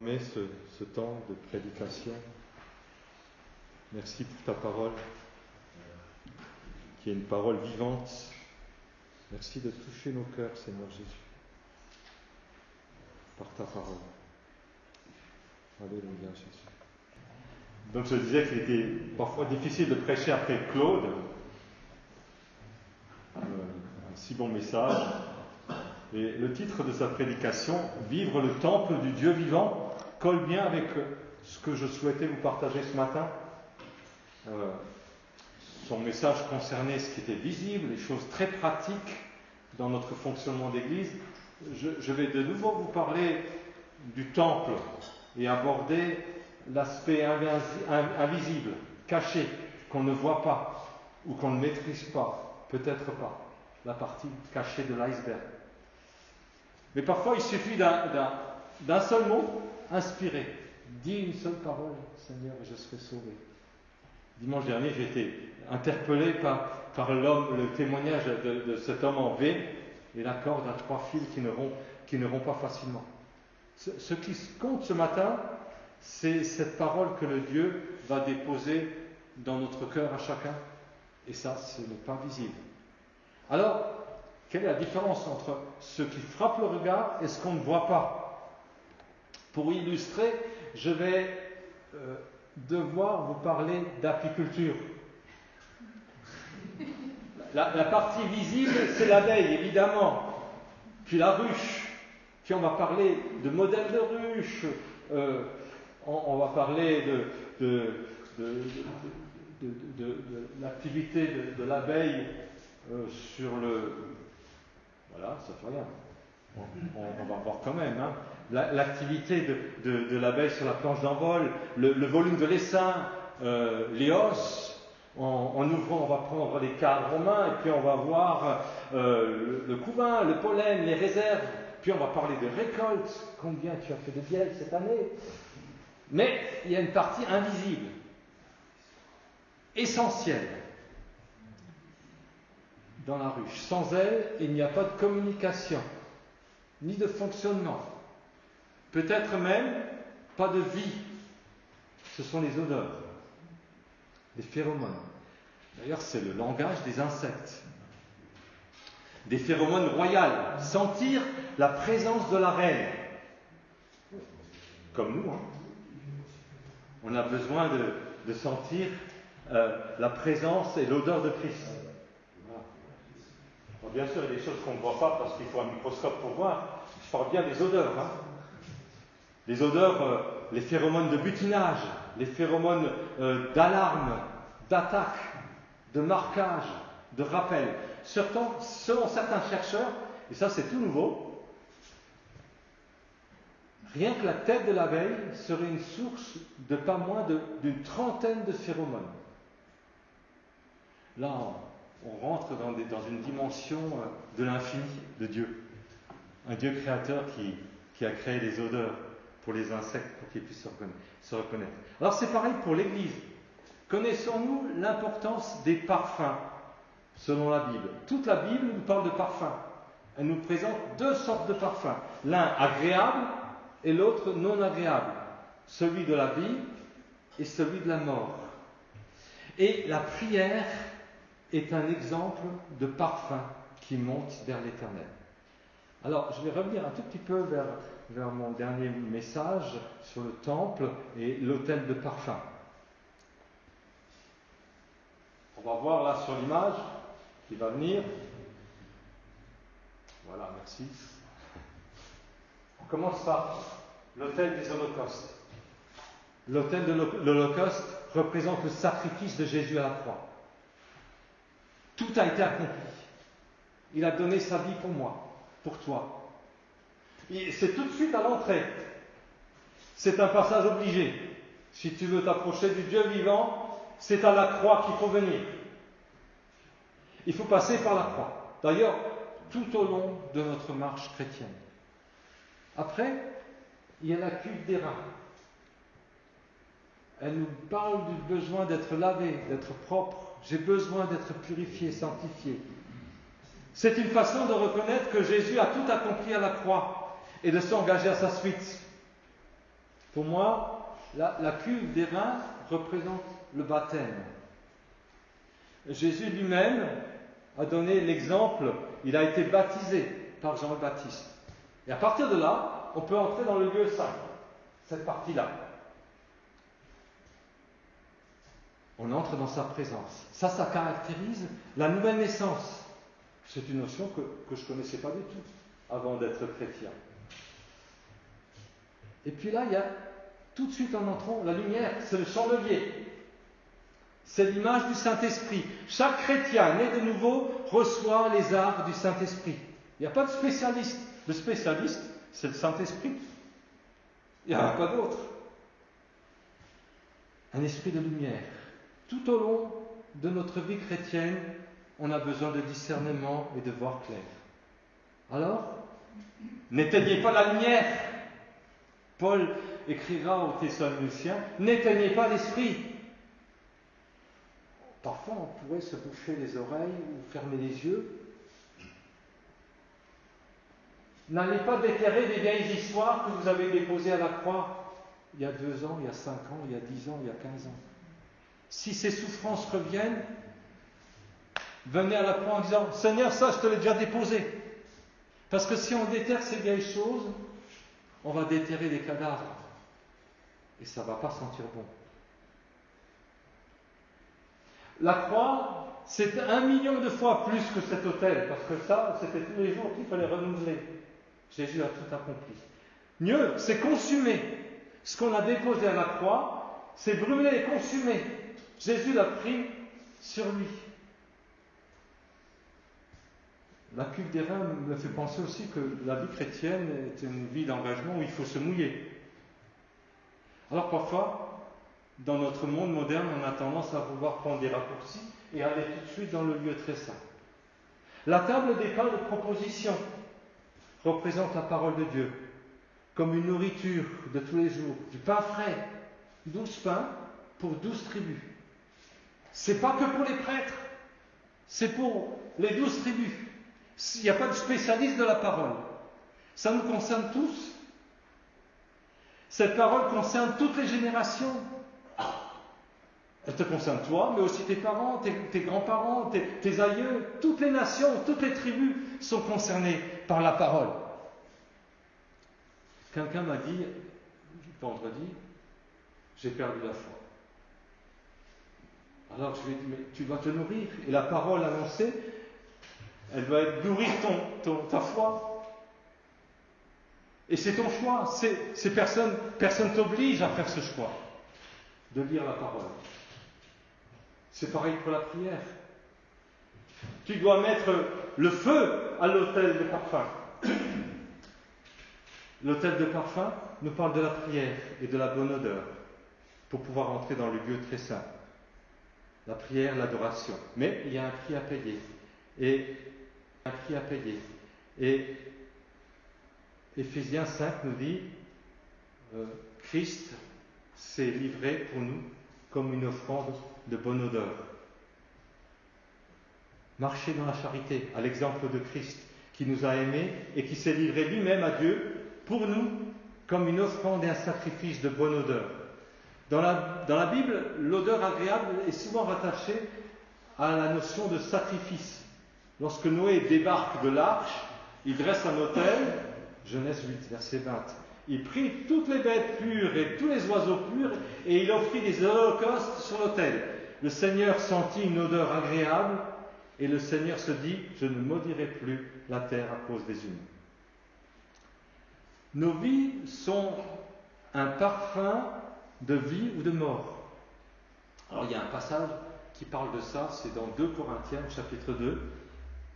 Mais ce temps de prédication, merci pour ta parole, qui est une parole vivante. Merci de toucher nos cœurs, Seigneur Jésus, par ta parole. Alléluia, Jésus. Donc je disais qu'il était parfois difficile de prêcher après Claude. Un si bon message. Et le titre de sa prédication, « Vivre le temple du Dieu vivant », colle bien avec ce que je souhaitais vous partager ce matin. Son message concernait ce qui était visible, les choses très pratiques dans notre fonctionnement d'église. Je vais de nouveau vous parler du temple et aborder l'aspect invisible, caché, qu'on ne voit pas ou qu'on ne maîtrise pas, peut-être pas, la partie cachée de l'iceberg. Mais parfois, il suffit d'un seul mot inspiré. Dis une seule parole, Seigneur, et je serai sauvé. Dimanche dernier, j'ai été interpellé par le témoignage de cet homme en V et la corde à 3 fils qui ne rompt pas facilement. Ce qui compte ce matin, c'est cette parole que le Dieu va déposer dans notre cœur à chacun. Et ça, ce n'est pas visible. Alors, quelle est la différence entre ce qui frappe le regard et ce qu'on ne voit pas? Pour illustrer, je vais devoir vous parler d'apiculture. La partie visible, c'est l'abeille, évidemment. Puis la ruche. Puis on va parler de modèles de ruche. On va parler de l'activité de l'abeille sur le... Voilà, ça fait rien. On va voir quand même. Hein. L'activité de l'abeille sur la planche d'envol, le volume de l'essaim, les os. En ouvrant, on va prendre les cadres romains et puis on va voir le couvain, le pollen, les réserves. Puis on va parler de récolte. Combien tu as fait de miel cette année? Mais il y a une partie invisible, essentielle, dans la ruche. Sans elle, il n'y a pas de communication, ni de fonctionnement. Peut-être même pas de vie. Ce sont les odeurs, les phéromones. D'ailleurs, c'est le langage des insectes. Des phéromones royales. Sentir la présence de la reine. Comme nous, hein. On a besoin de sentir la présence et l'odeur de Christ. Bon, bien sûr, il y a des choses qu'on ne voit pas parce qu'il faut un microscope pour voir. Je parle bien des odeurs. Hein. Les odeurs, les phéromones de butinage, les phéromones d'alarme, d'attaque, de marquage, de rappel. Selon certains chercheurs, et ça c'est tout nouveau, rien que la tête de l'abeille serait une source de pas moins d'une 30aine de phéromones. Là, on rentre dans une dimension de l'infini de Dieu. Un Dieu créateur qui a créé les odeurs pour les insectes pour qu'ils puissent se reconnaître. Alors c'est pareil pour l'Église. Connaissons-nous l'importance des parfums selon la Bible? Toute la Bible nous parle de parfums. Elle nous présente 2 sortes de parfums. L'un agréable et l'autre non agréable. Celui de la vie et celui de la mort. Et la prière est un exemple de parfum qui monte vers l'Éternel. Alors, je vais revenir un tout petit peu vers mon dernier message sur le temple et l'autel de parfum. On va voir là sur l'image qui va venir. Voilà, merci. On commence par l'autel des holocaustes. L'autel de l'Holocauste représente le sacrifice de Jésus à la croix. Tout a été accompli. Il a donné sa vie pour moi, pour toi. Et c'est tout de suite à l'entrée. C'est un passage obligé. Si tu veux t'approcher du Dieu vivant, c'est à la croix qu'il faut venir. Il faut passer par la croix. D'ailleurs, tout au long de notre marche chrétienne. Après, il y a la cuve des reins. Elle nous parle du besoin d'être lavé, d'être propre. J'ai besoin d'être purifié, sanctifié. C'est une façon de reconnaître que Jésus a tout accompli à la croix et de s'engager à sa suite. Pour moi, la cuve d'airain représente le baptême. Jésus lui-même a donné l'exemple, il a été baptisé par Jean le Baptiste. Et à partir de là, on peut entrer dans le lieu saint, cette partie-là. On entre dans sa présence. Ça caractérise la nouvelle naissance. C'est une notion que je ne connaissais pas du tout avant d'être chrétien. Et puis là, il y a tout de suite en entrant la lumière, c'est le chandelier. C'est l'image du Saint-Esprit. Chaque chrétien né de nouveau reçoit les arts du Saint-Esprit. Il n'y a pas de spécialiste. Le spécialiste, c'est le Saint-Esprit. Il n'y en a pas d'autre. Un esprit de lumière. Tout au long de notre vie chrétienne, on a besoin de discernement et de voir clair. Alors, n'éteignez pas la lumière. Paul écrira aux Thessaloniciens, n'éteignez pas l'esprit. Parfois, on pourrait se boucher les oreilles ou fermer les yeux. N'allez pas déterrer des vieilles histoires que vous avez déposées à la croix il y a 2 ans, il y a 5 ans, il y a 10 ans, il y a 15 ans. Si ces souffrances reviennent, venez à la croix en disant « Seigneur, ça, je te l'ai déjà déposé. » Parce que si on déterre ces vieilles choses, on va déterrer des cadavres. Et ça ne va pas sentir bon. La croix, c'est 1 million de fois plus que cet autel, parce que ça, c'était tous les jours qu'il fallait renouveler. Jésus a tout accompli. Mieux, c'est consumé. Ce qu'on a déposé à la croix, c'est brûlé et consumé. Jésus l'a pris sur lui. La cuve d'airain me fait penser aussi que la vie chrétienne est une vie d'engagement où il faut se mouiller. Alors parfois, dans notre monde moderne, on a tendance à vouloir prendre des raccourcis et aller tout de suite dans le lieu très saint. La table des pains de proposition représente la parole de Dieu comme une nourriture de tous les jours, du pain frais, 12 pains pour 12 tribus. C'est pas que pour les prêtres, c'est pour les 12 tribus. Il n'y a pas de spécialiste de la parole. Ça nous concerne tous. Cette parole concerne toutes les générations. Elle te concerne toi, mais aussi tes parents, tes grands-parents, tes aïeux. Toutes les nations, toutes les tribus sont concernées par la parole. Quelqu'un m'a dit, vendredi, j'ai perdu la foi. Alors je lui ai dit, mais tu dois te nourrir. Et la parole annoncée, elle doit nourrir ta foi. Et c'est ton choix. Personne t'oblige à faire ce choix de lire la parole. C'est pareil pour la prière. Tu dois mettre le feu à l'autel de parfum. L'autel de parfum nous parle de la prière et de la bonne odeur pour pouvoir entrer dans le lieu très saint. La prière, l'adoration. Mais il y a un prix à payer. Et Éphésiens 5 nous dit Christ s'est livré pour nous comme une offrande de bonne odeur. Marchez dans la charité, à l'exemple de Christ, qui nous a aimés et qui s'est livré lui-même à Dieu pour nous comme une offrande et un sacrifice de bonne odeur. Dans la Bible, l'odeur agréable est souvent rattachée à la notion de sacrifice. Lorsque Noé débarque de l'arche, il dresse un autel, Genèse 8, verset 20. Il prit toutes les bêtes pures et tous les oiseaux purs et il offrit des holocaustes sur l'autel. Le Seigneur sentit une odeur agréable et le Seigneur se dit « Je ne maudirai plus la terre à cause des humains ». Nos vies sont un parfum de vie ou de mort. Alors il y a un passage qui parle de ça, c'est dans 2 Corinthiens chapitre 2,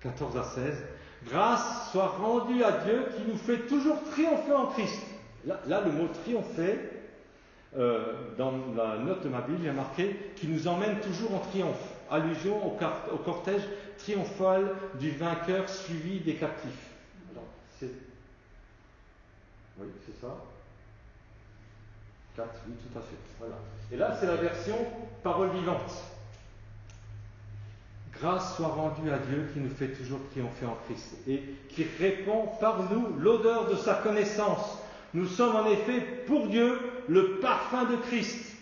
14 à 16. Grâce soit rendue à Dieu qui nous fait toujours triompher en Christ. Là le mot triompher, dans la note de ma Bible, il y a marqué qui nous emmène toujours en triomphe. Allusion au cortège triomphal du vainqueur suivi des captifs. Alors, oui, c'est ça. 4, oui, tout à fait. Voilà. Et là, c'est la version parole vivante. Grâce soit rendue à Dieu qui nous fait toujours triompher en Christ et qui répand par nous l'odeur de sa connaissance, Nous sommes en effet pour Dieu le parfum de Christ,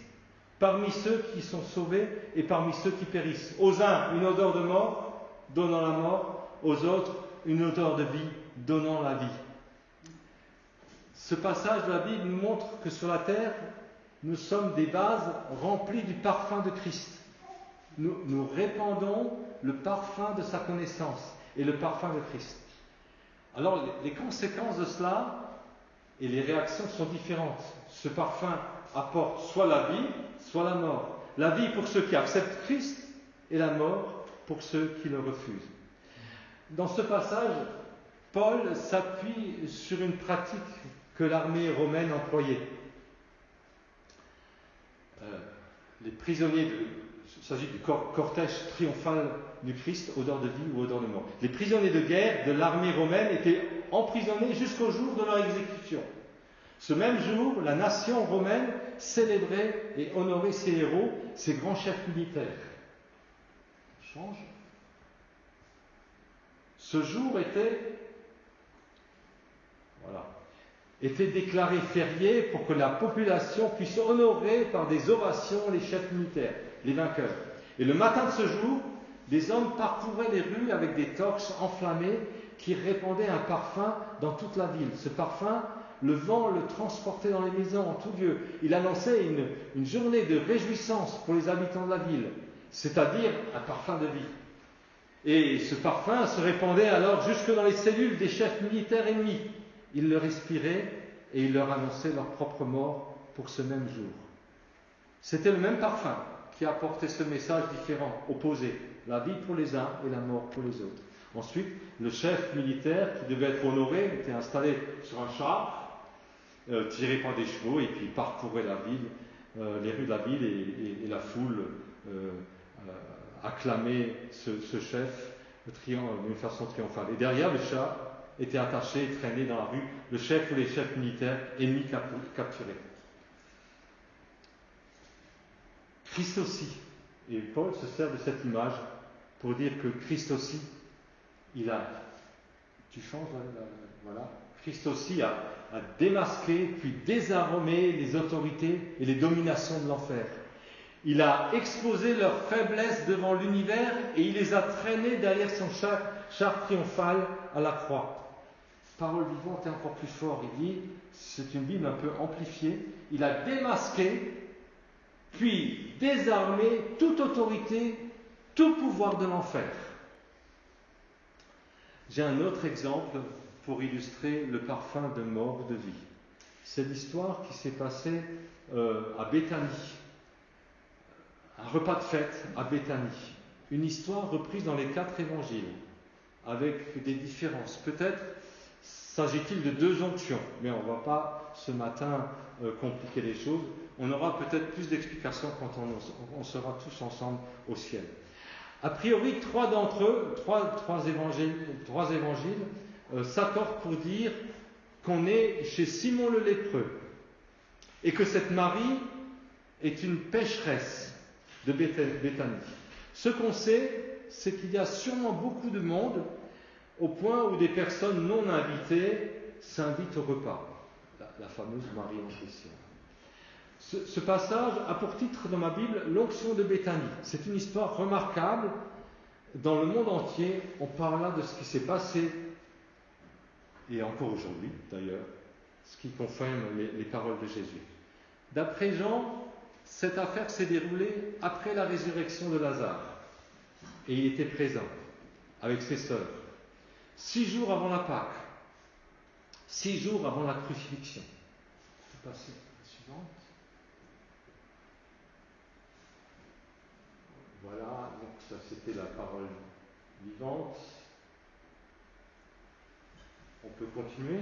parmi ceux qui sont sauvés et parmi ceux qui périssent. Aux uns, une odeur de mort, donnant la mort, aux autres, une odeur de vie, donnant la vie. Ce passage de la Bible nous montre que sur la terre, nous sommes des vases remplis du parfum de Christ. Nous répandons le parfum de sa connaissance et le parfum de Christ. Alors, les conséquences de cela et les réactions sont différentes. Ce parfum apporte soit la vie, soit la mort. La vie pour ceux qui acceptent Christ et la mort pour ceux qui le refusent. Dans ce passage, Paul s'appuie sur une pratique que l'armée romaine employait. Les prisonniers, il s'agit du cortège triomphal du Christ, odeur de vie ou odeur de mort. Les prisonniers de guerre de l'armée romaine étaient emprisonnés jusqu'au jour de leur exécution. Ce même jour, la nation romaine célébrait et honorait ses héros, ses grands chefs militaires. Ça change. Ce jour était déclaré férié pour que la population puisse honorer par des ovations les chefs militaires, les vainqueurs. Et le matin de ce jour, des hommes parcouraient les rues avec des torches enflammées qui répandaient un parfum dans toute la ville. Ce parfum, le vent le transportait dans les maisons en tout lieu. Il annonçait une journée de réjouissance pour les habitants de la ville, c'est-à-dire un parfum de vie. Et ce parfum se répandait alors jusque dans les cellules des chefs militaires ennemis. Ils le respiraient et ils leur annonçaient leur propre mort pour ce même jour. C'était le même parfum qui apportait ce message différent, opposé. La vie pour les uns et la mort pour les autres. Ensuite, le chef militaire qui devait être honoré était installé sur un char, tiré par des chevaux, et puis il parcourait la ville, les rues de la ville, et la foule acclamait ce chef d'une façon triomphale. Et derrière, le char était attaché et traîné dans la rue, le chef ou les chefs militaires ennemis capturés. Christ aussi, et Paul se sert de cette image pour dire que Christ aussi, voilà. Christ aussi a démasqué puis désarmé les autorités et les dominations de l'enfer. Il a exposé leur faiblesse devant l'univers et il les a traînés derrière son char triomphal à la croix. Parole vivante est encore plus fort. Il dit, c'est une Bible un peu amplifiée, il a démasqué puis désarmé toute autorité, tout pouvoir de l'enfer. J'ai un autre exemple pour illustrer le parfum de mort de vie. C'est l'histoire qui s'est passée à Béthanie. Un repas de fête à Béthanie. Une histoire reprise dans les 4 évangiles, avec des différences. Peut-être s'agit-il de 2 onctions, mais on ne va pas ce matin compliquer les choses. On aura peut-être plus d'explications quand on sera tous ensemble au ciel. A priori, 3 d'entre eux, 3 évangiles s'accordent pour dire qu'on est chez Simon le lépreux et que cette Marie est une pécheresse de Béthanie. Ce qu'on sait, c'est qu'il y a sûrement beaucoup de monde au point où des personnes non invitées s'invitent au repas. La fameuse Marie en question. Ce passage a pour titre dans ma Bible l'onction de Béthanie. C'est une histoire remarquable. Dans le monde entier, on parle là de ce qui s'est passé, et encore aujourd'hui d'ailleurs, ce qui confirme les paroles de Jésus. D'après Jean, cette affaire s'est déroulée après la résurrection de Lazare. Et il était présent avec ses sœurs. 6 jours avant la Pâque. 6 jours avant la crucifixion. Je vais passer à la suivante. Voilà, donc ça c'était la parole vivante. On peut continuer.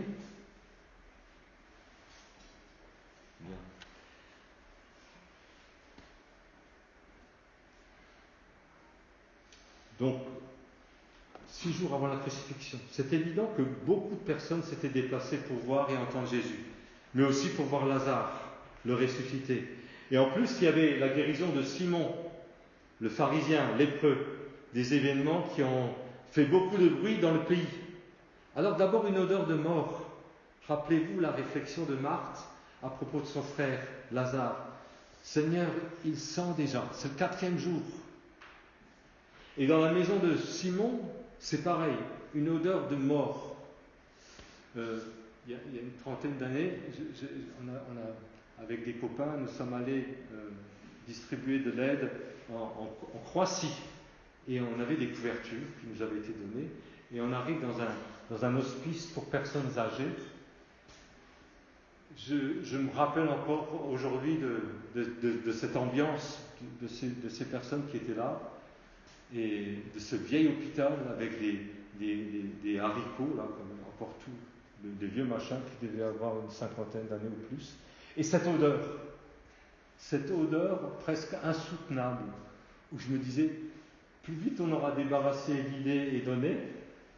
Bien. Donc, 6 jours avant la crucifixion, c'est évident que beaucoup de personnes s'étaient déplacées pour voir et entendre Jésus, mais aussi pour voir Lazare, le ressuscité. Et en plus, il y avait la guérison de Simon, le pharisien lépreux, des événements qui ont fait beaucoup de bruit dans le pays. Alors d'abord une odeur de mort Rappelez-vous la réflexion de Marthe à propos de son frère Lazare. Seigneur, il sent déjà, c'est le 4e jour. Et dans la maison de Simon, c'est pareil, une odeur de mort. Il y a une trentaine d'années, avec des copains, nous sommes allés distribuer de l'aide en Croatie. Et on avait des couvertures qui nous avaient été données. Et on arrive dans un hospice pour personnes âgées. Je me rappelle encore aujourd'hui de cette ambiance, de ces personnes qui étaient là, et de ce vieil hôpital avec des haricots, là, comme encore tout, des vieux machins qui devaient avoir une 50aine d'années ou plus. Et cette odeur presque insoutenable, où je me disais, plus vite on aura débarrassé, vidé et donné,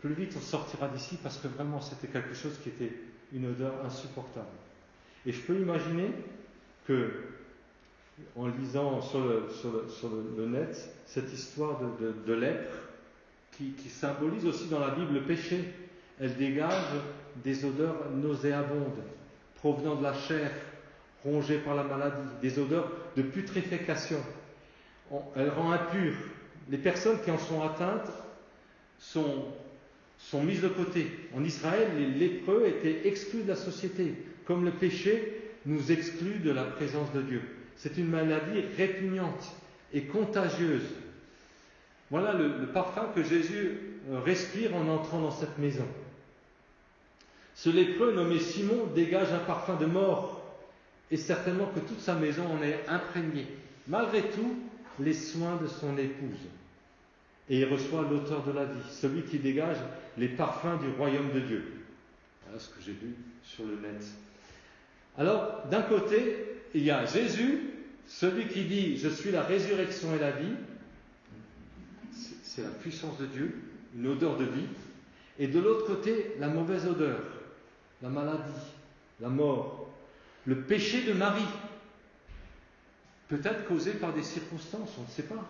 plus vite on sortira d'ici, parce que vraiment c'était quelque chose qui était une odeur insupportable. Et je peux imaginer que, en lisant sur le net, cette histoire de lèpre, qui symbolise aussi dans la Bible le péché, elle dégage des odeurs nauséabondes, provenant de la chair, rongée par la maladie, des odeurs de putréfaction. Elle rend impure. Les personnes qui en sont atteintes sont mises de côté. En Israël, les lépreux étaient exclus de la société, comme le péché nous exclut de la présence de Dieu. C'est une maladie répugnante et contagieuse. Voilà le parfum que Jésus respire en entrant dans cette maison. Ce lépreux nommé Simon dégage un parfum de mort, et certainement que toute sa maison en est imprégnée. Malgré tout, les soins de son épouse. Et il reçoit l'auteur de la vie, celui qui dégage les parfums du royaume de Dieu. Voilà ce que j'ai lu sur le net. Alors, d'un côté, il y a Jésus, celui qui dit « Je suis la résurrection et la vie ». C'est la puissance de Dieu, une odeur de vie. Et de l'autre côté, la mauvaise odeur, la maladie, la mort, le péché de Marie. Peut-être causé par des circonstances, on ne sait pas.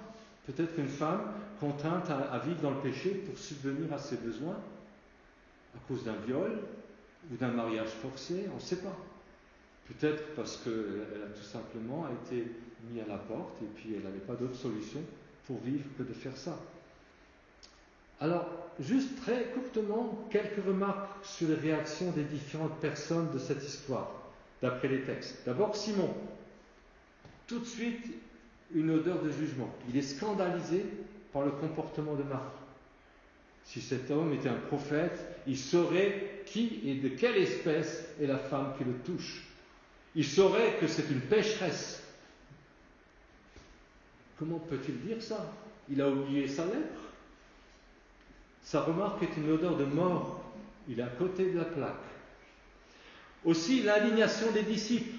Peut-être qu'une femme contrainte à vivre dans le péché pour subvenir à ses besoins, à cause d'un viol ou d'un mariage forcé, on ne sait pas. Peut-être parce qu'elle a tout simplement été mise à la porte et puis elle n'avait pas d'autre solution pour vivre que de faire ça. Alors, juste très courtement, quelques remarques sur les réactions des différentes personnes de cette histoire, d'après les textes. D'abord, Simon. Tout de suite, une odeur de jugement. Il est scandalisé par le comportement de Marie. Si cet homme était un prophète, il saurait qui et de quelle espèce est la femme qui le touche. Il saurait que c'est une pécheresse. Comment peut-il dire ça? Il a oublié sa lèpre. Sa remarque est une odeur de mort. Il est à côté de la plaque. Aussi, l'indignation des disciples.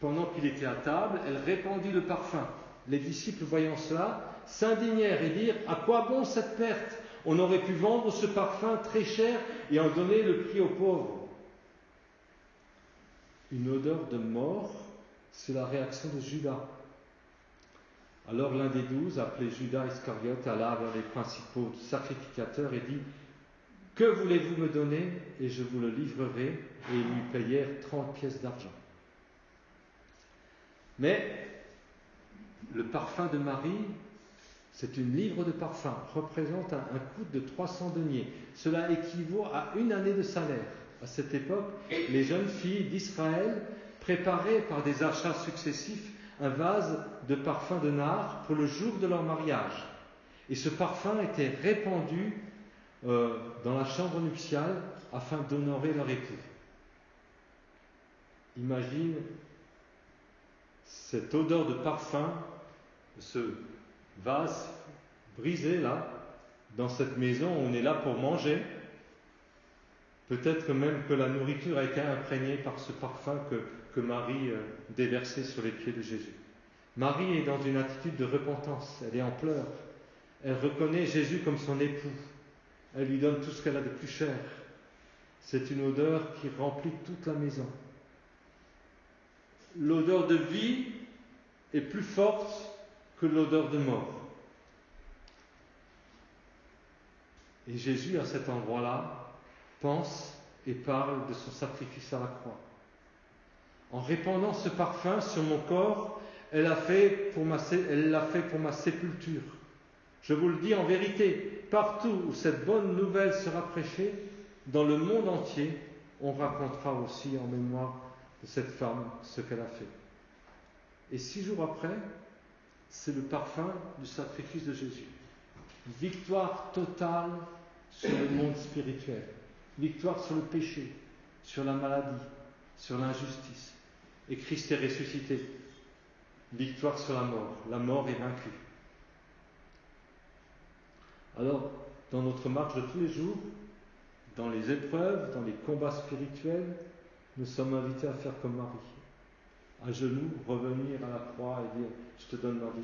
Pendant qu'il était à table, elle répandit le parfum. Les disciples, voyant cela, s'indignèrent et dirent « À quoi bon cette perte? On aurait pu vendre ce parfum très cher et en donner le prix aux pauvres. » Une odeur de mort, c'est la réaction de Judas. Alors l'un des 12, appelé Judas Iscariote, alla vers les principaux sacrificateurs et dit « Que voulez-vous me donner et je vous le livrerai ?» Et ils lui payèrent 30 pièces d'argent. Mais le parfum de Marie, c'est une livre de parfum, représente un coût de 300 deniers. Cela équivaut à une année de salaire. À cette époque, les jeunes filles d'Israël préparaient par des achats successifs un vase de parfum de nard pour le jour de leur mariage. Et ce parfum était répandu dans la chambre nuptiale afin d'honorer leur époux. Imagine cette odeur de parfum, ce vase brisé là, dans cette maison où on est là pour manger. Peut-être même que la nourriture a été imprégnée par ce parfum que Marie déversait sur les pieds de Jésus. Marie est dans une attitude de repentance, elle est en pleurs. Elle reconnaît Jésus comme son époux. Elle lui donne tout ce qu'elle a de plus cher. C'est une odeur qui remplit toute la maison. L'odeur de vie est plus forte que l'odeur de mort. Et Jésus, à cet endroit-là, pense et parle de son sacrifice à la croix. En répandant ce parfum sur mon corps, elle l'a fait pour ma sépulture. Je vous le dis en vérité, partout où cette bonne nouvelle sera prêchée, dans le monde entier, on racontera aussi en mémoire de cette femme ce qu'elle a fait. Et 6 jours après, c'est le parfum du sacrifice de Jésus. Victoire totale sur le monde spirituel. Victoire sur le péché, sur la maladie, sur l'injustice. Et Christ est ressuscité. Victoire sur la mort. La mort est vaincue. Alors, dans notre marche de tous les jours, dans les épreuves, dans les combats spirituels, nous sommes invités à faire comme Marie. À genoux, revenir à la croix et dire « Je te donne ma vie ».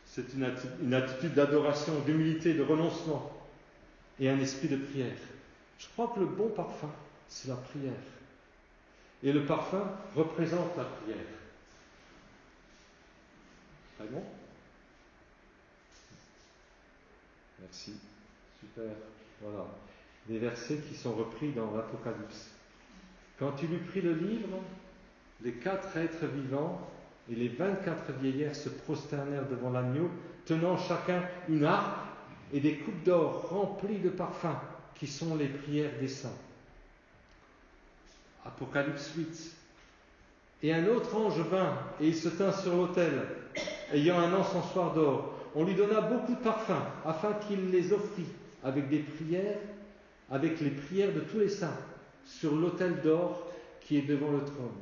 C'est une attitude d'adoration, d'humilité, de renoncement et un esprit de prière. Je crois que le bon parfum, c'est la prière. Et le parfum représente la prière. Très bon ? Merci. Super. Voilà. Des versets qui sont repris dans l'Apocalypse. Quand il eut pris le livre, les 4 êtres vivants et les 24 vieillards se prosternèrent devant l'agneau, tenant chacun une harpe et des coupes d'or remplies de parfums, qui sont les prières des saints. Apocalypse 8. Et un autre ange vint, et il se tint sur l'autel, ayant un encensoir d'or. On lui donna beaucoup de parfums, afin qu'il les offrît avec les prières de tous les saints, sur l'autel d'or qui est devant le trône.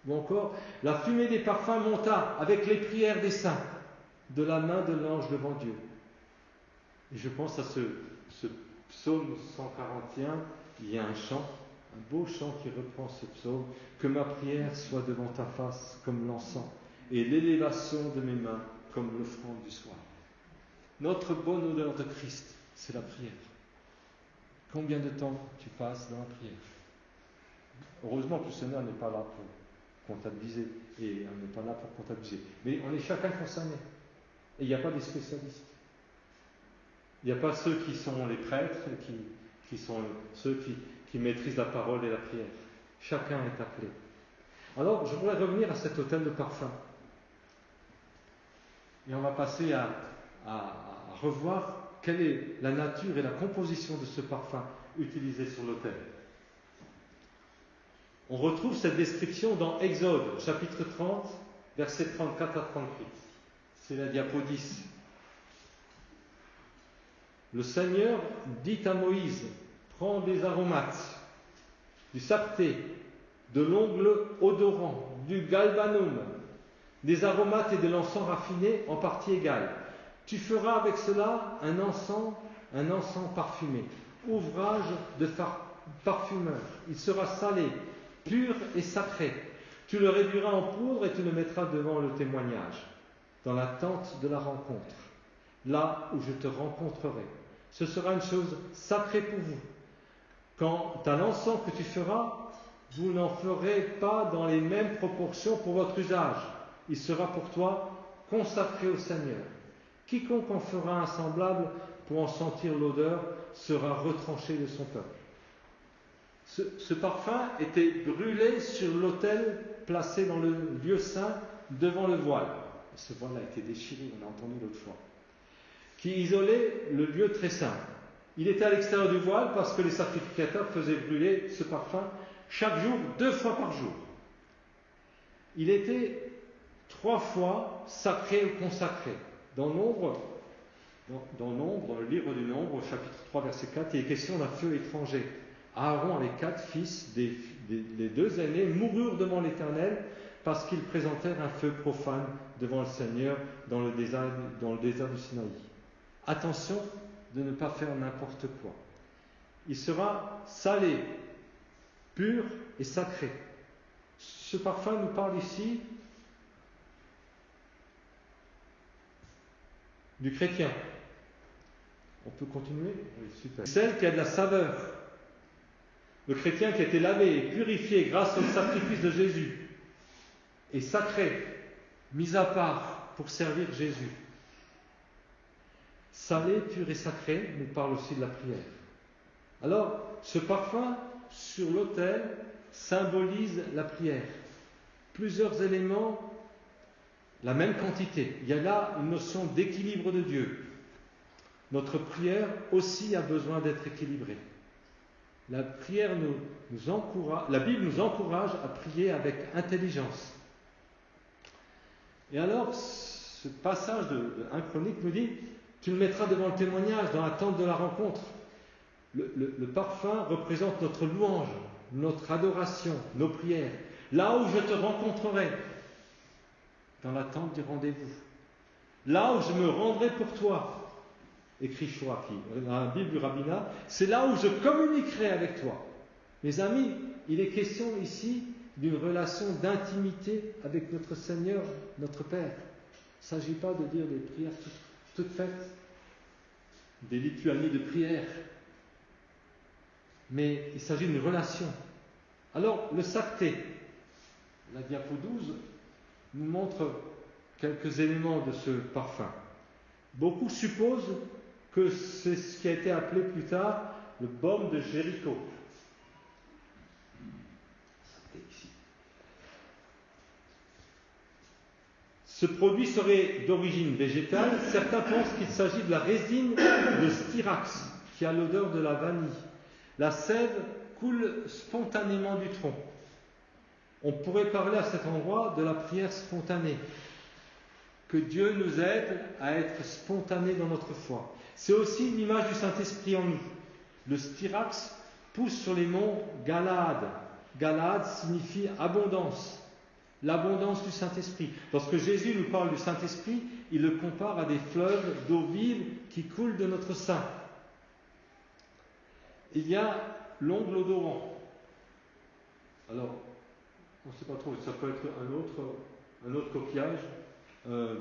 Ou encore, la fumée des parfums monta avec les prières des saints, de la main de l'ange devant Dieu. Et je pense à ce psaume 141, il y a un chant, un beau chant qui reprend ce psaume, que ma prière soit devant ta face comme l'encens, et l'élévation de mes mains comme l'offrande du soir. Notre bonne odeur de Christ, c'est la prière. Combien de temps tu passes dans la prière? Heureusement que le Seigneur n'est pas là pour comptabiliser, et on n'est pas là pour comptabiliser. Mais on est chacun concerné. Et il n'y a pas des spécialistes. Il n'y a pas ceux qui sont les prêtres, qui sont ceux qui maîtrisent la parole et la prière. Chacun est appelé. Alors, je voudrais revenir à cet autel de parfum. Et on va passer à revoir quelle est la nature et la composition de ce parfum utilisé sur l'autel. On retrouve cette description dans Exode, chapitre 30, versets 34 à 38. C'est la diapo 10. Le Seigneur dit à Moïse, prends des aromates, du sapté, de l'ongle odorant, du galbanum, des aromates et de l'encens raffiné en partie égale. Tu feras avec cela un encens parfumé, ouvrage de parfumeur. Il sera salé, pur et sacré. Tu le réduiras en poudre et tu le mettras devant le témoignage, dans la tente de la rencontre, là où je te rencontrerai. Ce sera une chose sacrée pour vous. Quant à l'encens que tu feras, vous n'en ferez pas dans les mêmes proportions pour votre usage. Il sera pour toi consacré au Seigneur. Quiconque en fera un semblable pour en sentir l'odeur sera retranché de son peuple. Ce parfum était brûlé sur l'autel placé dans le lieu saint devant le voile. Ce voile a été déchiré, on a entendu l'autre fois. Qui isolait le lieu très saint. Il était à l'extérieur du voile parce que les sacrificateurs faisaient brûler ce parfum chaque jour, 2 fois par jour. Il était 3 fois sacré ou consacré. Dans Nombre, le livre du Nombre, au chapitre 3, verset 4, il est question d'un feu étranger. Aaron et les 4 fils des 2 aînés moururent devant l'Éternel parce qu'ils présentèrent un feu profane devant le Seigneur dans le désert du Sinaï. Attention de ne pas faire n'importe quoi. Il sera salé, pur et sacré. Ce parfum nous parle ici du chrétien. On peut continuer? Oui, super. Celle qui a de la saveur. Le chrétien qui a été lavé et purifié grâce au sacrifice de Jésus est sacré, mis à part pour servir Jésus. Salé, pur et sacré nous parle aussi de la prière. Alors, ce parfum sur l'autel symbolise la prière. Plusieurs éléments, la même quantité. Il y a là une notion d'équilibre de Dieu. Notre prière aussi a besoin d'être équilibrée. La prière nous encourage, la Bible nous encourage à prier avec intelligence. Et alors, ce passage de 1 Chronique nous dit, tu le mettras devant le témoignage, dans la tente de la rencontre. Le parfum représente notre louange, notre adoration, nos prières. Là où je te rencontrerai, dans la tente du rendez-vous. Là où je me rendrai pour toi, écrit Choaki, dans la Bible du rabbinat, c'est là où je communiquerai avec toi. Mes amis, il est question ici d'une relation d'intimité avec notre Seigneur, notre Père. Il ne s'agit pas de dire des prières toutes faites, des litanies de prière, mais il s'agit d'une relation. Alors, le sacté, la diapo 12, nous montre quelques éléments de ce parfum. Beaucoup supposent que c'est ce qui a été appelé plus tard le baume de Jéricho. Ce produit serait d'origine végétale. Certains pensent qu'il s'agit de la résine de styrax, qui a l'odeur de la vanille. La sève coule spontanément du tronc. On pourrait parler à cet endroit de la prière spontanée. Que Dieu nous aide à être spontanés dans notre foi. C'est aussi une image du Saint-Esprit en nous. Le styrax pousse sur les monts Galaad. Galaad signifie abondance. L'abondance du Saint-Esprit. Lorsque Jésus nous parle du Saint-Esprit, il le compare à des fleuves d'eau vive qui coulent de notre sein. Il y a l'ongle odorant. Alors, on ne sait pas trop, ça peut être un autre coquillage.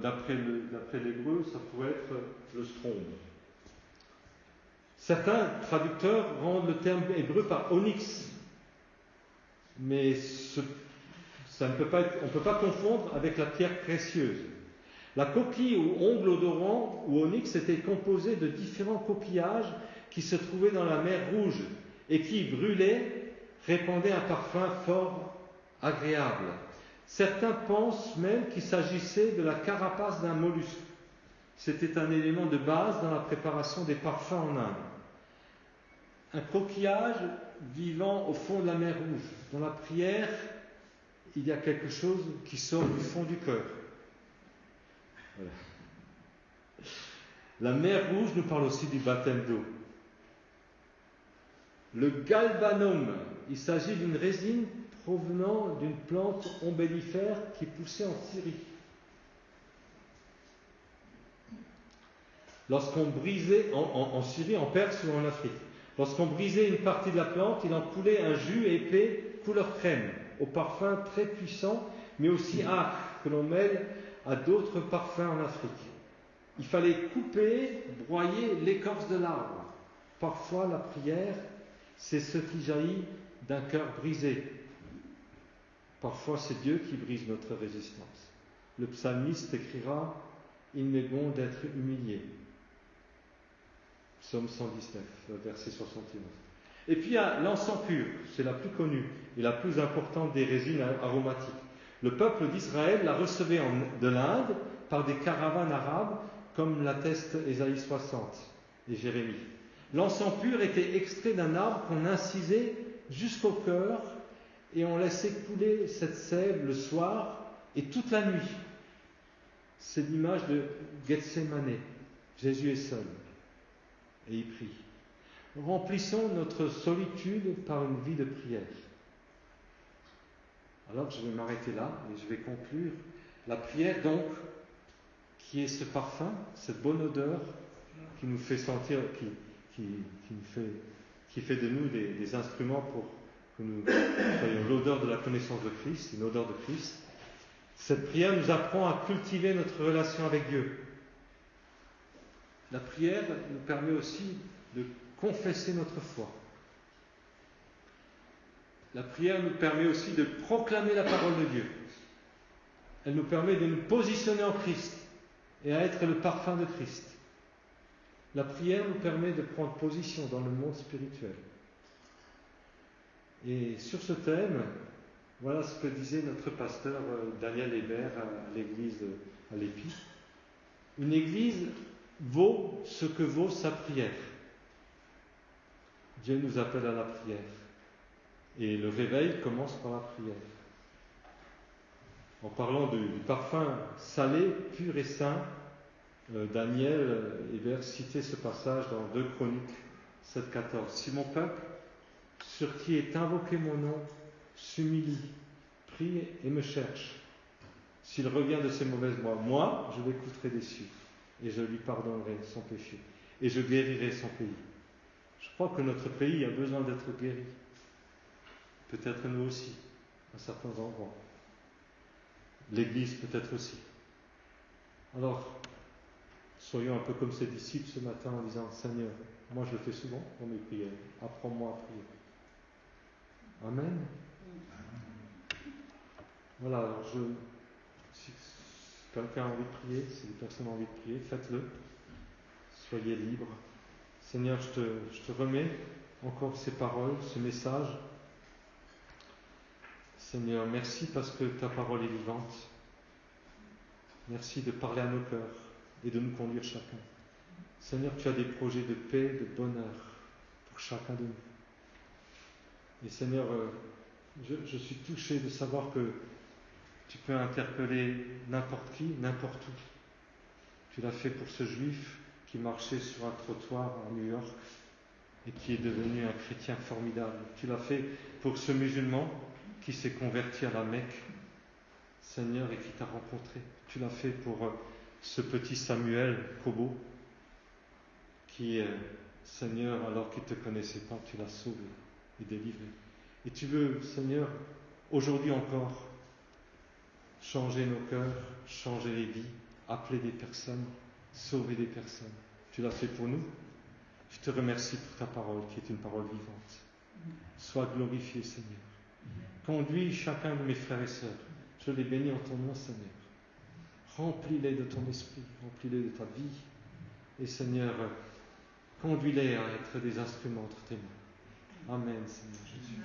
D'après l'hébreu, ça pourrait être le strombe. Certains traducteurs rendent le terme hébreu par onyx, mais on ne peut pas confondre avec la pierre précieuse. La coquille ou ongle odorant ou onyx était composée de différents coquillages qui se trouvaient dans la mer Rouge et qui, brûlés, répandaient un parfum fort agréable. Certains pensent même qu'il s'agissait de la carapace d'un mollusque. C'était un élément de base dans la préparation des parfums en Inde. Un coquillage vivant au fond de la mer Rouge. Dans la prière, il y a quelque chose qui sort du fond du cœur. Voilà. La mer Rouge nous parle aussi du baptême d'eau. Le galbanum, il s'agit d'une résine provenant d'une plante ombellifère qui poussait en Syrie. Lorsqu'on brisait, en Syrie, en Perse ou en Afrique, lorsqu'on brisait une partie de la plante, il en coulait un jus épais, couleur crème, au parfum très puissant, mais aussi âcre, que l'on mêle à d'autres parfums en Afrique. Il fallait couper, broyer l'écorce de l'arbre. Parfois, la prière, c'est ce qui jaillit d'un cœur brisé. Parfois, c'est Dieu qui brise notre résistance. Le psalmiste écrira « Il m'est bon d'être humilié ». Psaume 119, verset 71. Et puis il y a l'encens pur, c'est la plus connue et la plus importante des résines aromatiques. Le peuple d'Israël la recevait de l'Inde par des caravanes arabes, comme l'atteste Ésaïe 60 et Jérémie. L'encens pur était extrait d'un arbre qu'on incisait jusqu'au cœur et on laissait couler cette sève le soir et toute la nuit. C'est l'image de Gethsémané. Jésus est seul et il prie. Remplissons notre solitude par une vie de prière. Alors je vais m'arrêter là et je vais conclure. La prière donc, qui est ce parfum, cette bonne odeur qui nous fait sentir, qui fait de nous des instruments pour que nous soyons l'odeur de la connaissance de Christ, une odeur de Christ. Cette prière nous apprend à cultiver notre relation avec Dieu. La prière nous permet aussi de confesser notre foi. La prière nous permet aussi de proclamer la parole de Dieu. Elle nous permet de nous positionner en Christ et à être le parfum de Christ. La prière nous permet de prendre position dans le monde spirituel. Et sur ce thème, voilà ce que disait notre pasteur Daniel Hébert à l'église à l'Épi. Une église vaut ce que vaut sa prière. Dieu nous appelle à la prière. Et le réveil commence par la prière. En parlant du parfum salé, pur et saint, Daniel Hébert citait ce passage dans 2 Chroniques 7,14. Si mon peuple, sur qui est invoqué mon nom, s'humilie, prie et me cherche, s'il revient de ses mauvaises voies, moi, je l'écouterai des cieux, et je lui pardonnerai son péché, et je guérirai son pays. Je crois que notre pays a besoin d'être guéri. Peut-être nous aussi, à certains endroits. L'Église peut-être aussi. Alors, soyons un peu comme ces disciples ce matin en disant, Seigneur, moi je le fais souvent dans mes prières, apprends-moi à prier. Amen. Voilà, alors si quelqu'un a envie de prier, si des personnes ont envie de prier, faites-le. Soyez libres. Seigneur, je te remets encore ces paroles, ce message. Seigneur, merci parce que ta parole est vivante. Merci de parler à nos cœurs et de nous conduire chacun. Seigneur, tu as des projets de paix, de bonheur pour chacun de nous. Et Seigneur, je suis touché de savoir que tu peux interpeller n'importe qui, n'importe où. Tu l'as fait pour ce juif qui marchait sur un trottoir à New York et qui est devenu un chrétien formidable. Tu l'as fait pour ce musulman qui s'est converti à la Mecque, Seigneur, et qui t'a rencontré. Tu l'as fait pour ce petit Samuel Kobo qui, Seigneur, alors qu'il ne te connaissait pas, tu l'as sauvé et délivré. Et tu veux, Seigneur, aujourd'hui encore, changer nos cœurs, changer les vies, appeler des personnes, sauver des personnes. Tu l'as fait pour nous. Je te remercie pour ta parole qui est une parole vivante. Sois glorifié, Seigneur. Conduis chacun de mes frères et sœurs. Je les bénis en ton nom, Seigneur. Remplis-les de ton esprit, remplis-les de ta vie. Et Seigneur, conduis-les à être des instruments entre tes mains. Amen, Seigneur Jésus.